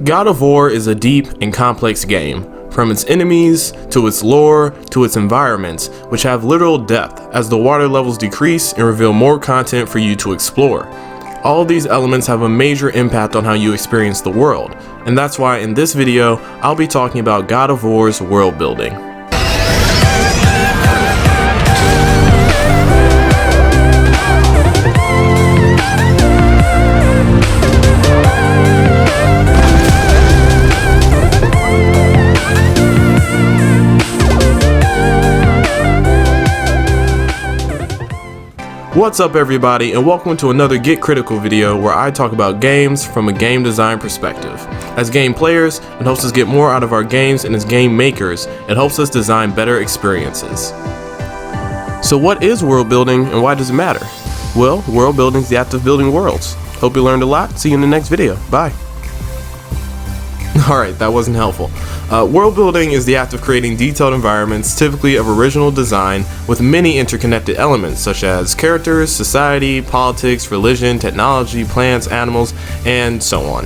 God of War is a deep and complex game, from its enemies, to its lore, to its environments, which have literal depth as the water levels decrease and reveal more content for you to explore. All of these elements have a major impact on how you experience the world, and that's why in this video, I'll be talking about God of War's world building. What's up everybody, and welcome to another Get Critical video where I talk about games from a game design perspective. As game players, it helps us get more out of our games, and as game makers, it helps us design better experiences. So what is world building and why does it matter? Well, world building is the act of building worlds. Hope you learned a lot. See you in the next video. Bye. Alright, that wasn't helpful. World building is the act of creating detailed environments, typically of original design, with many interconnected elements such as characters, society, politics, religion, technology, plants, animals, and so on.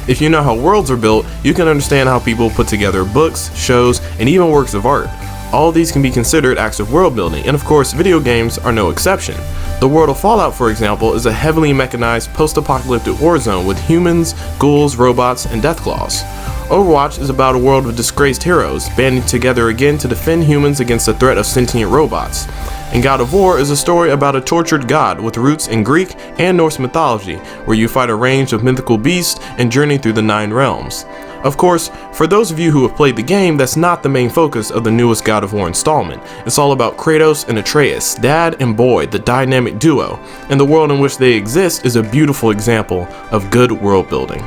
If you know how worlds are built, you can understand how people put together books, shows, and even works of art. All of these can be considered acts of world building, and of course, video games are no exception. The world of Fallout, for example, is a heavily mechanized post-apocalyptic war zone with humans, ghouls, robots, and deathclaws. Overwatch is about a world of disgraced heroes banding together again to defend humans against the threat of sentient robots. And God of War is a story about a tortured god with roots in Greek and Norse mythology, where you fight a range of mythical beasts and journey through the 9 realms. Of course, for those of you who have played the game, that's not the main focus of the newest God of War installment. It's all about Kratos and Atreus, dad and boy, the dynamic duo, and the world in which they exist is a beautiful example of good world building.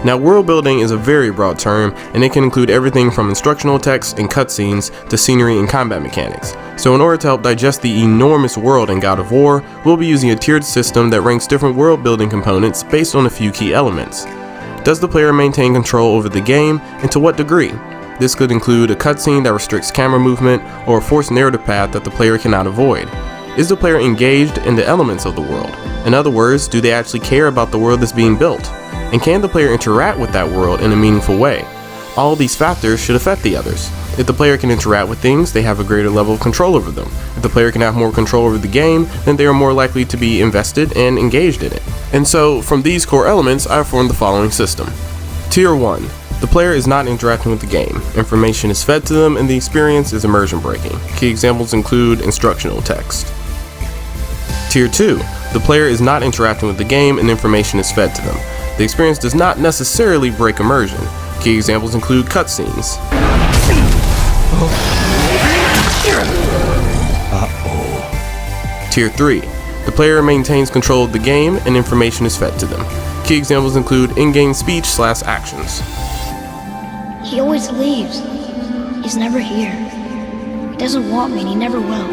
Now, world building is a very broad term, and it can include everything from instructional text and cutscenes to scenery and combat mechanics. So in order to help digest the enormous world in God of War, we'll be using a tiered system that ranks different world building components based on a few key elements. Does the player maintain control over the game, and to what degree? This could include a cutscene that restricts camera movement, or a forced narrative path that the player cannot avoid. Is the player engaged in the elements of the world? In other words, do they actually care about the world that's being built? And can the player interact with that world in a meaningful way? All of these factors should affect the others. If the player can interact with things, they have a greater level of control over them. If the player can have more control over the game, then they are more likely to be invested and engaged in it. And so, from these core elements, I have formed the following system. Tier 1. The player is not interacting with the game. Information is fed to them, and the experience is immersion breaking. Key examples include instructional text. Tier 2. The player is not interacting with the game, and information is fed to them. The experience does not necessarily break immersion. Key examples include cutscenes. Tier 3. The player maintains control of the game and information is fed to them. Key examples include in-game speech/actions. He always leaves. He's never here. He doesn't want me and he never will.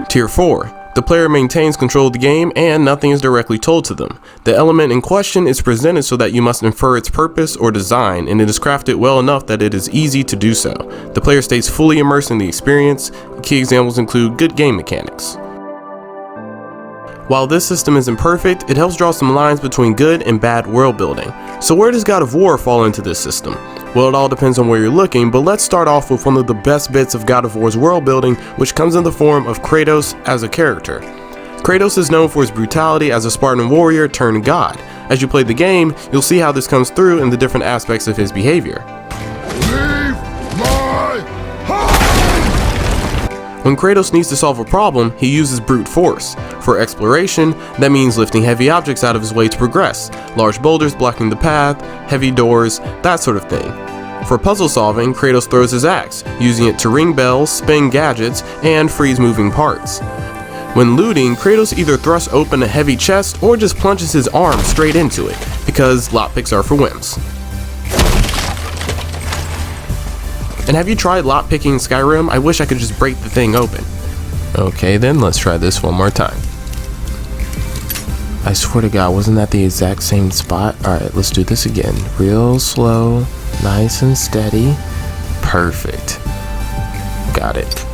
Tier 4. The player maintains control of the game and nothing is directly told to them. The element in question is presented so that you must infer its purpose or design, and it is crafted well enough that it is easy to do so. The player stays fully immersed in the experience. Key examples include good game mechanics. While this system isn't perfect, it helps draw some lines between good and bad world building. So where does God of War fall into this system? Well, it all depends on where you're looking, but let's start off with one of the best bits of God of War's world building, which comes in the form of Kratos as a character. Kratos is known for his brutality as a Spartan warrior turned god. As you play the game, you'll see how this comes through in the different aspects of his behavior. When Kratos needs to solve a problem, he uses brute force. For exploration, that means lifting heavy objects out of his way to progress, large boulders blocking the path, heavy doors, that sort of thing. For puzzle solving, Kratos throws his axe, using it to ring bells, spin gadgets, and freeze moving parts. When looting, Kratos either thrusts open a heavy chest or just plunges his arm straight into it, because lockpicks are for wimps. And have you tried lockpicking in Skyrim? I wish I could just break the thing open. Okay then, let's try this one more time. I swear to God, wasn't that the exact same spot? Alright, let's do this again. Real slow, nice and steady. Perfect. Got it.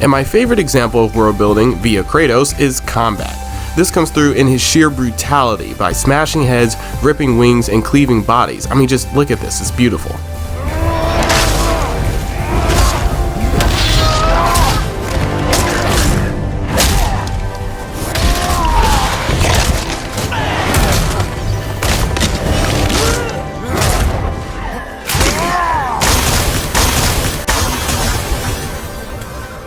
And my favorite example of world building via Kratos is combat. This comes through in his sheer brutality by smashing heads, ripping wings, and cleaving bodies. I mean, just look at this, it's beautiful.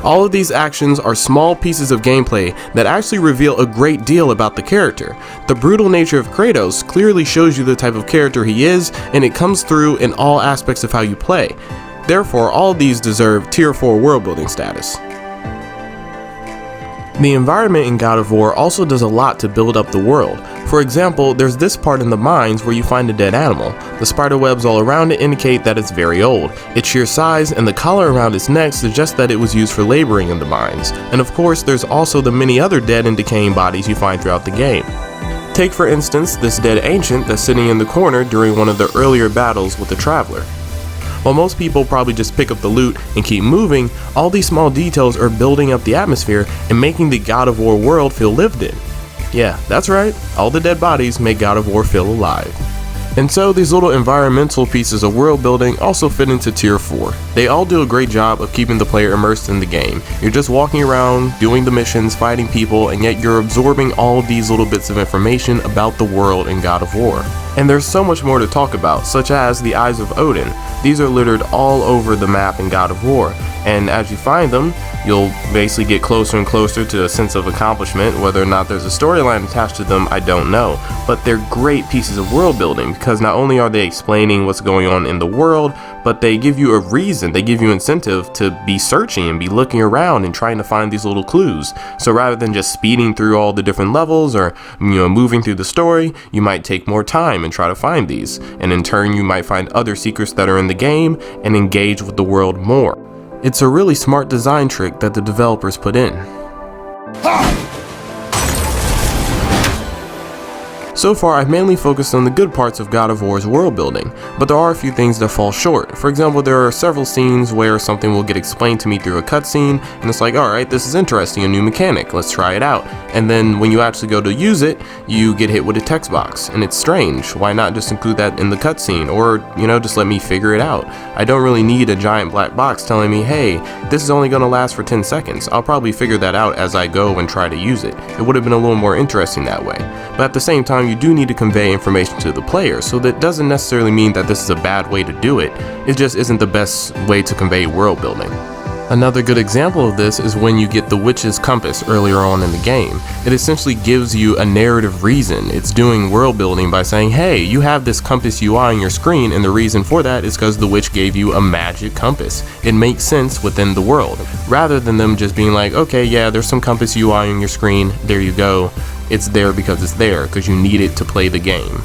All of these actions are small pieces of gameplay that actually reveal a great deal about the character. The brutal nature of Kratos clearly shows you the type of character he is, and it comes through in all aspects of how you play. Therefore, all of these deserve tier 4 world building status. The environment in God of War also does a lot to build up the world. For example, there's this part in the mines where you find a dead animal. The spider webs all around it indicate that it's very old. Its sheer size and the collar around its neck suggest that it was used for laboring in the mines. And of course, there's also the many other dead and decaying bodies you find throughout the game. Take for instance this dead ancient that's sitting in the corner during one of the earlier battles with the Traveler. While most people probably just pick up the loot and keep moving, all these small details are building up the atmosphere and making the God of War world feel lived in. Yeah, that's right, all the dead bodies make God of War feel alive. And so these little environmental pieces of world building also fit into tier 4. They all do a great job of keeping the player immersed in the game. You're just walking around, doing the missions, fighting people, and yet you're absorbing all of these little bits of information about the world in God of War. And there's so much more to talk about, such as the Eyes of Odin. These are littered all over the map in God of War, and as you find them, you'll basically get closer and closer to a sense of accomplishment. Whether or not there's a storyline attached to them, I don't know, but they're great pieces of world building because not only are they explaining what's going on in the world, but they give you a reason, they give you incentive to be searching and be looking around and trying to find these little clues. So rather than just speeding through all the different levels or moving through the story, you might take more time and try to find these, and in turn you might find other secrets that are in the game and engage with the world more. It's a really smart design trick that the developers put in. So far, I've mainly focused on the good parts of God of War's world building, but there are a few things that fall short. For example, there are several scenes where something will get explained to me through a cutscene, and it's like, alright, this is interesting, a new mechanic, let's try it out. And then when you actually go to use it, you get hit with a text box, and it's strange. Why not just include that in the cutscene, or, just let me figure it out? I don't really need a giant black box telling me, hey, this is only going to last for 10 seconds. I'll probably figure that out as I go and try to use it. It would have been a little more interesting that way. But at the same time, you do need to convey information to the player, so that doesn't necessarily mean that this is a bad way to do it. It just isn't the best way to convey world building. Another good example of this is when you get the Witch's Compass earlier on in the game. It essentially gives you a narrative reason. It's doing world building by saying, hey, you have this compass UI on your screen, and the reason for that is because the witch gave you a magic compass. It makes sense within the world, rather than them just being like, okay, yeah, there's some compass UI on your screen, there you go. It's there because it's there, because you need it to play the game.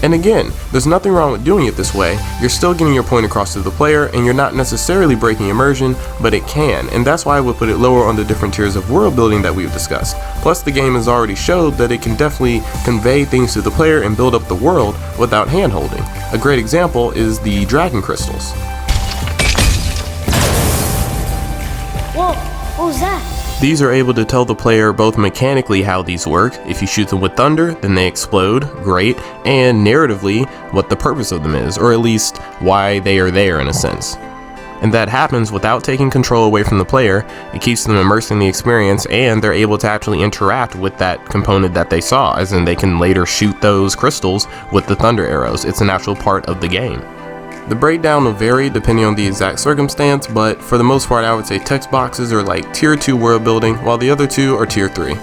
And again, there's nothing wrong with doing it this way. You're still getting your point across to the player, and you're not necessarily breaking immersion, but it can, and that's why I would put it lower on the different tiers of world building that we've discussed. Plus, the game has already showed that it can definitely convey things to the player and build up the world without hand-holding. A great example is the dragon crystals. Whoa, what was that? These are able to tell the player both mechanically how these work. If you shoot them with thunder, then they explode, great, and narratively what the purpose of them is, or at least why they are there in a sense. And that happens without taking control away from the player. It keeps them immersed in the experience, and they're able to actually interact with that component that they saw, as in they can later shoot those crystals with the thunder arrows. It's an actual part of the game. The breakdown will vary depending on the exact circumstance, but for the most part I would say text boxes are like tier 2 world building, while the other two are tier 3.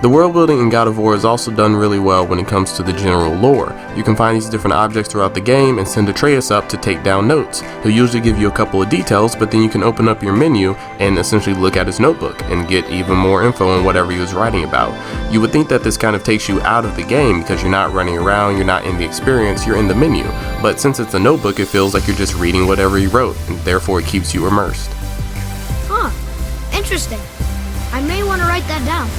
The world building in God of War is also done really well when it comes to the general lore. You can find these different objects throughout the game and send Atreus up to take down notes. He'll usually give you a couple of details, but then you can open up your menu and essentially look at his notebook and get even more info on whatever he was writing about. You would think that this kind of takes you out of the game because you're not running around, you're not in the experience, you're in the menu. But since it's a notebook, it feels like you're just reading whatever he wrote, and therefore it keeps you immersed. Huh, interesting. I may want to write that down.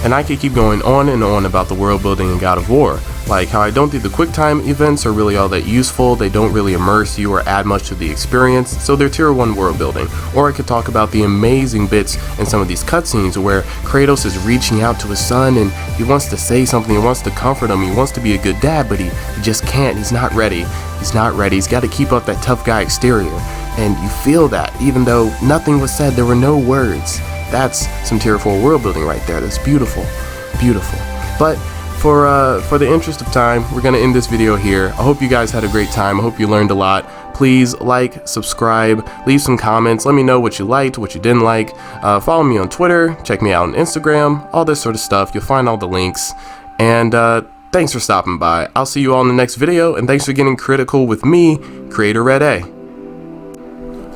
And I could keep going on and on about the world building in God of War, like how I don't think the quick time events are really all that useful, they don't really immerse you or add much to the experience, so they're tier 1 world building. Or I could talk about the amazing bits in some of these cutscenes where Kratos is reaching out to his son and he wants to say something, he wants to comfort him, he wants to be a good dad, but he just can't, he's not ready, he's got to keep up that tough guy exterior. And you feel that, even though nothing was said, there were no words. That's some tier 4 world building right there. That's beautiful, beautiful. But for the interest of time, we're gonna end this video here. I hope you guys had a great time. I hope you learned a lot. Please like, subscribe, leave some comments. Let me know what you liked, what you didn't like. Follow me on Twitter, check me out on Instagram, all this sort of stuff. You'll find all the links. And thanks for stopping by. I'll see you all in the next video, and thanks for getting critical with me, CreatorRedA.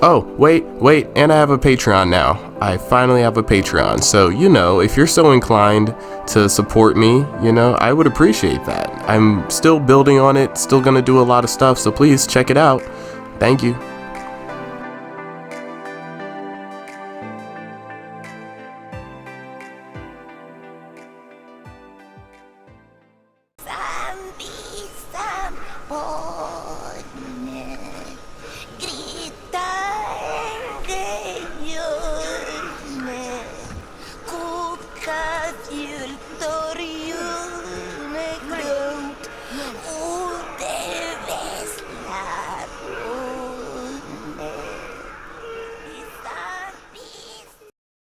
Oh, wait, and I have a Patreon now. I finally have a Patreon, so, if you're so inclined to support me, I would appreciate that. I'm still building on it, still gonna do a lot of stuff, so please check it out. Thank you. Kokat jultår